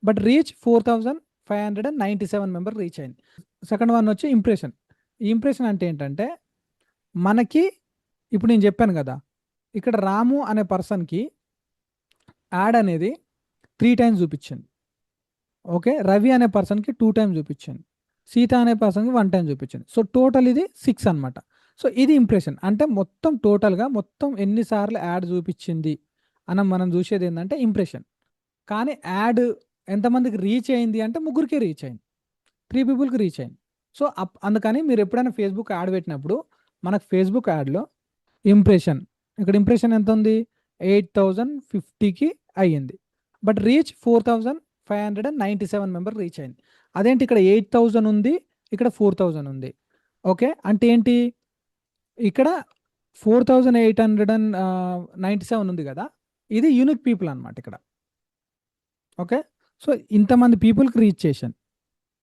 But reach 4597 member reach అయింది. Second one వచ్చి impression. ఈ ఇంప్రెషన్ అంటే ఏంటంటే మనకి ఇప్పుడు నేను చెప్పాను కదా, ఇక్కడ రాము అనే పర్సన్కి యాడ్ అనేది 3 టైమ్స్ చూపించింది. ఓకే, రవి అనే పర్సన్కి 2 టైమ్స్ చూపించింది, సీత అనే పర్సన్కి 1 టైం చూపించింది. సో టోటల్ ఇది 6 అనమాట. సో ఇది ఇంప్రెషన్ అంటే మొత్తం టోటల్గా మొత్తం ఎన్నిసార్లు యాడ్ చూపించింది అని మనం చూసేది ఏంటంటే ఇంప్రెషన్. కానీ యాడ్ ఎంతమందికి రీచ్ అయింది అంటే ముగ్గురికి రీచ్ అయింది, 3 పీపుల్కి రీచ్ అయింది. సో అందుకని మీరు ఎప్పుడైనా ఫేస్బుక్ యాడ్ పెట్టినప్పుడు మనకు ఫేస్బుక్ యాడ్లో ఇంప్రెషన్, ఇక్కడ ఇంప్రెషన్ ఎంత ఉంది, 8050కి అయ్యింది. బట్ రీచ్ 4597 మెంబర్ రీచ్ అయింది. అదేంటి ఇక్కడ 8000 ఉంది, ఇక్కడ 4000 ఉంది. ఓకే, అంటే ఏంటి, ఇక్కడ 4897 ఉంది కదా, ఇది యూనిక్ పీపుల్ అనమాట ఇక్కడ. ఓకే, సో ఇంతమంది పీపుల్కి రీచ్ చేశాను.